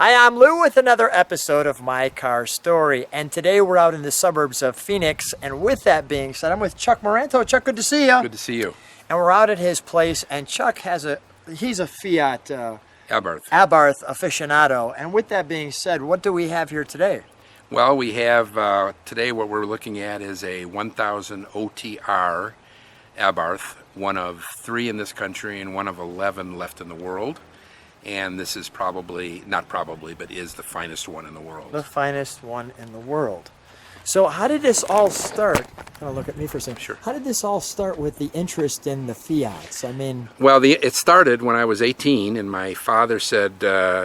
Hi, I'm Lou with another episode of My Car Story, and today we're out in the suburbs of Phoenix, and with that being said, I'm with Chuck Maranto. Chuck, good to see you. Good to see you. And we're out at his place, and Chuck he's a Fiat Abarth. Abarth aficionado, and with that being said, what do we have here today? Well, we have, today what we're looking at is a 1000 OTR Abarth, one of 3 in this country and one of 11 left in the world. And this is is the finest one in the world. The finest one in the world. So how did this all start? Kind of look at me for a second. Sure. How did this all start with the interest in the Fiats? I mean... Well, it started when I was 18, and my father said,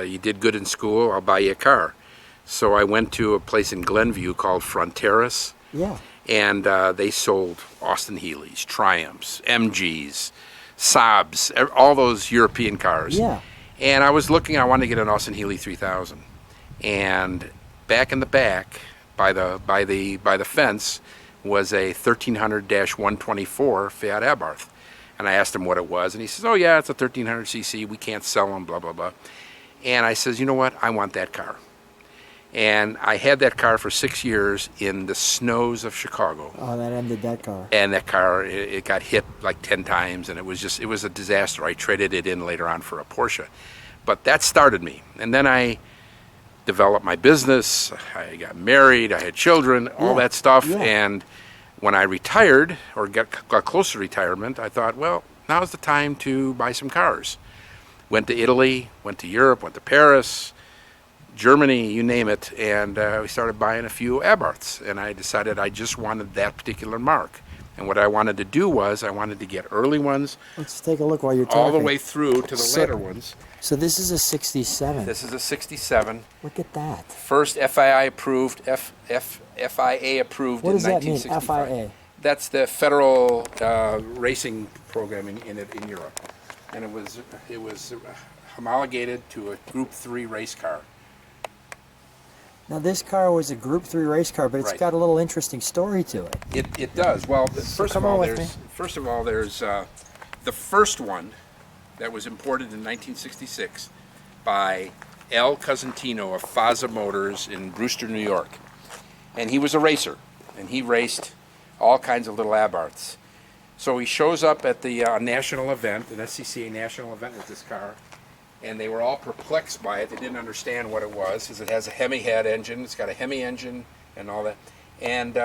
you did good in school, I'll buy you a car. So I went to a place in Glenview called Fronteras. Yeah. And they sold Austin Healey's, Triumphs, MGs, Saabs, all those European cars. Yeah. And I was looking, I wanted to get an Austin Healey 3000. And back in the back, by the fence, was a 1300-124 Fiat Abarth. And I asked him what it was, and he says, oh yeah, it's a 1300cc, we can't sell them, blah, blah, blah. And I says, you know what, I want that car. And I had that car for 6 years in the snows of Chicago. Oh, that ended that car. And that car, it got hit like 10 times, and it was a disaster. I traded it in later on for a Porsche. But that started me. And then I developed my business, I got married, I had children, all that stuff. Yeah. And when I retired, or got close to retirement, I thought, well, now's the time to buy some cars. Went to Italy, went to Europe, went to Paris, Germany, you name it, and we started buying a few Abarths, and I decided I just wanted that particular mark. And what I wanted to do was I wanted to get early ones. Let's take a look while you're talking. All the way through to the later ones. So this is a 67. This is a 67. Look at that. First FIA approved, FIA approved What in does that mean, 1965. FIA? That's the federal racing program in Europe, and it was homologated to a Group 3 race car. Now this car was a Group 3 race car, but it's Right. got a little interesting story to it. It does. Well, first of all, there's the first one that was imported in 1966 by Al Cosentino of Faza Motors in Brewster, New York, and he was a racer, and he raced all kinds of little Abarths. So he shows up at the national event, an SCCA national event with this car. And they were all perplexed by it. They didn't understand what it was, because it has a Hemi head engine. It's got a Hemi engine and all that. And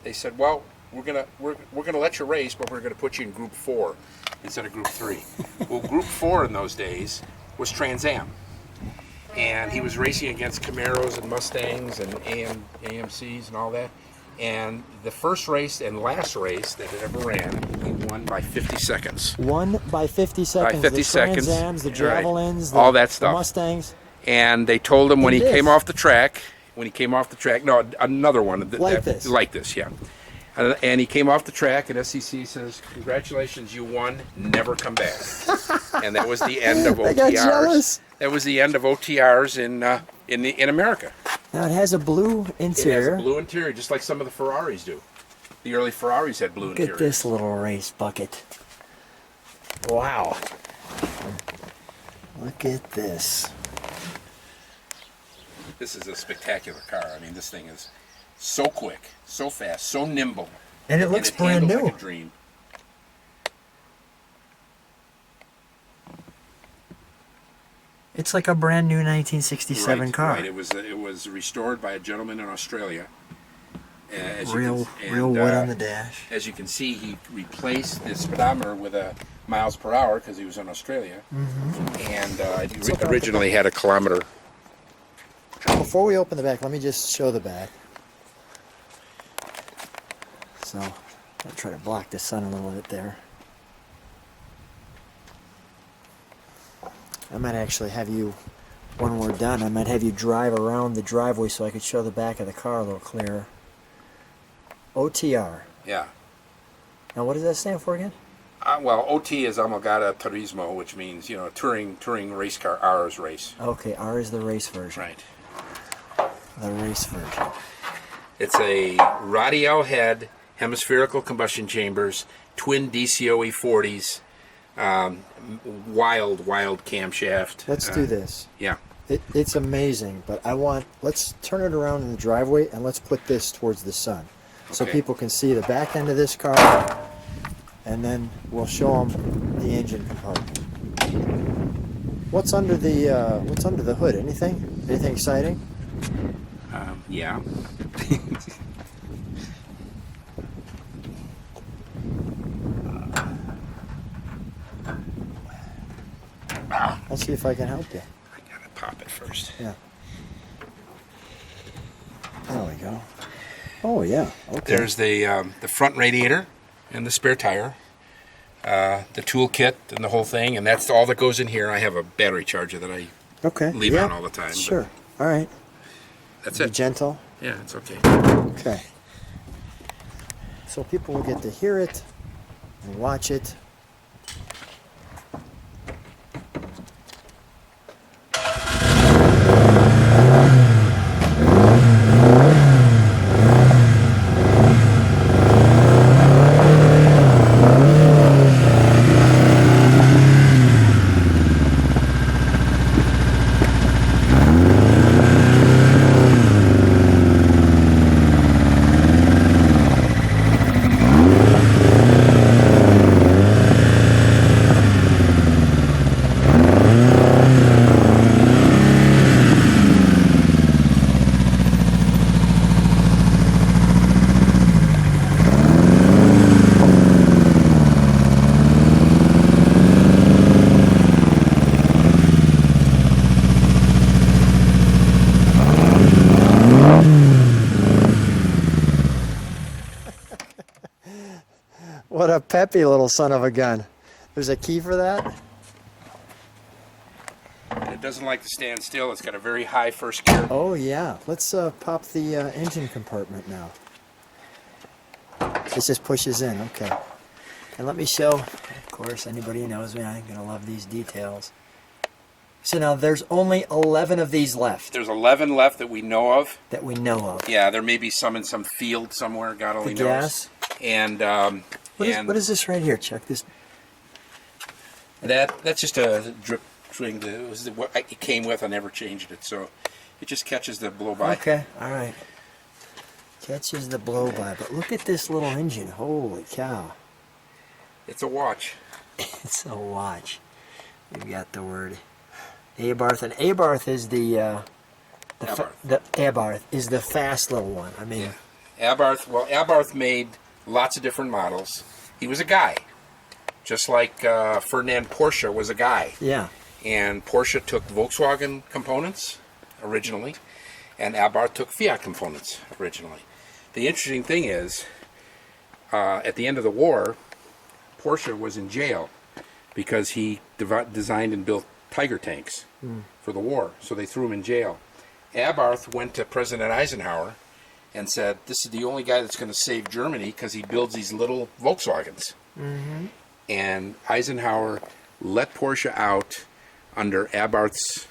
they said, "Well, we're gonna let you race, but we're gonna put you in Group 4 instead of Group 3." Well, Group 4 in those days was Trans Am, and he was racing against Camaros and Mustangs and AMCs and all that. And the first race and last race that it ever ran, he won by 50 seconds. Won by 50 seconds. By 50 seconds. The Trans Ams, the Javelins, all that stuff. The Mustangs. And they told him when he came off the track, no, another one. Like this, yeah. And he came off the track, and SCC says, congratulations, you won, never come back. And that was the end of OTRs. I got jealous. That was the end of OTRs in America. Now it has a blue interior. It has a blue interior, just like some of the Ferraris do. The early Ferraris had blue interiors. Look at this little race bucket. Wow. Look at this. This is a spectacular car. I mean, this thing is so quick, so fast, so nimble. And it looks brand new. Like a dream. It's like a brand new 1967 car. Right. It was restored by a gentleman in Australia. Real wood on the dash. As you can see, he replaced the speedometer with a miles per hour because he was in Australia. Mm-hmm. And he originally had a kilometer. Before we open the back, let me just show the back. So, I'll try to block the sun a little bit there. I might actually have you, when we're done, I might have you drive around the driveway so I could show the back of the car a little clearer. OTR. Yeah. Now, what does that stand for again? Well, OT is Omolgata Turismo, which means, touring race car. R is race. Okay, R is the race version. Right. The race version. It's a radial head, hemispherical combustion chambers, twin DCOE 40s, wild camshaft. Let's do this. Yeah. It's amazing, but let's turn it around in the driveway and let's put this towards the sun. So Okay. people can see the back end of this car, and then we'll show them the engine compartment. What's under the hood? Anything? Anything exciting? Yeah. I'll see if I can help you. I gotta pop it first. Yeah. There we go. Oh yeah. Okay. There's the front radiator and the spare tire, the tool kit and the whole thing, and that's all that goes in here. I have a battery charger that I leave on all the time. Sure. All right. That's Be it. gentle. Yeah, it's okay. Okay. So people will get to hear it and watch it. What a peppy little son of a gun. There's a key for that? And it doesn't like to stand still. It's got a very high first gear. Oh yeah. Let's pop the engine compartment now. This just pushes in, okay. And let me show, of course, anybody who knows me, I'm gonna love these details. So now there's only 11 of these left There's 11 left that we know of. that we know of. Yeah, there may be some in some field somewhere. God only The knows. gas. And What is this right here? Check this. that's just a drip string. It was what it came with. I never changed it, so it just catches the blow by. Okay, all right. Catches the blow by, but look at this little engine. Holy cow. It's a watch. It's a watch. We've got the word Abarth, and Abarth is the Abarth is the fast little one. I mean, Abarth. Well, Abarth made lots of different models. He was a guy, just like Ferdinand Porsche was a guy. yeah. And Porsche took Volkswagen components originally, and Abarth took Fiat components originally. The interesting thing is, at the end of the war, Porsche was in jail because he designed and built Tiger tanks for the war, so they threw him in jail. Abarth went to President Eisenhower and said, "This is the only guy that's going to save Germany because he builds these little Volkswagens." Mm-hmm. And Eisenhower let Porsche out under Abarth's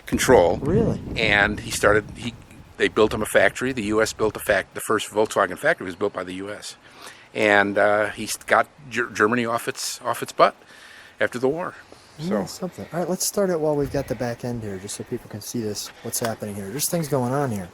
control. Really? And they built him a factory. The U.S. built the first Volkswagen factory was built by the U.S. And he got Germany off its butt after the war. So Something. All right, let's start it while we've got the back end here, just so people can see this. What's happening here? There's things going on here.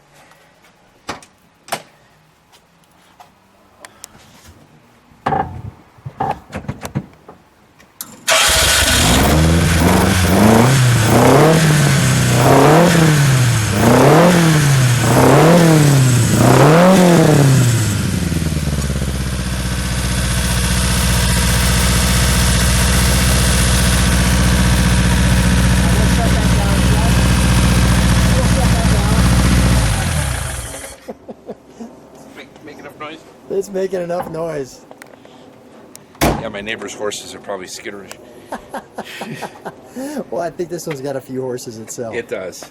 make enough noise. It's making enough noise. Yeah, my neighbor's horses are probably skitterish. Well, I think this one's got a few horses itself. It does.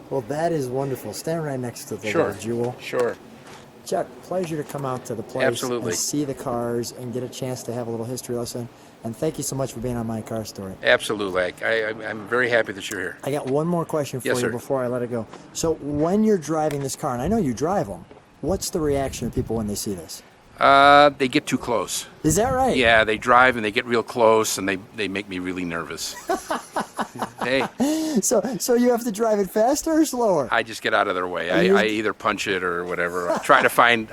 Well, that is wonderful. Stand right next to the Sure. little jewel. Sure. Chuck, pleasure to come out to the place Absolutely. and see the cars and get a chance to have a little history lesson. And thank you so much for being on My Car Story. Absolutely. I'm very happy that you're here. I got one more question for Yes, you sir. before I let it go. So when you're driving this car, and I know you drive them, what's the reaction of people when they see this? They get too close. Is that right? Yeah, they drive and they get real close, and they make me really nervous. Hey, So you have to drive it faster or slower? I just get out of their way. I either punch it or whatever. I try to find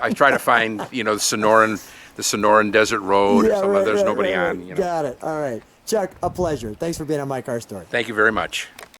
you know, the Sonoran Desert Road or something. There's nobody on. You know. Got it. All right. Chuck, a pleasure. Thanks for being on My Car Story. Thank you very much.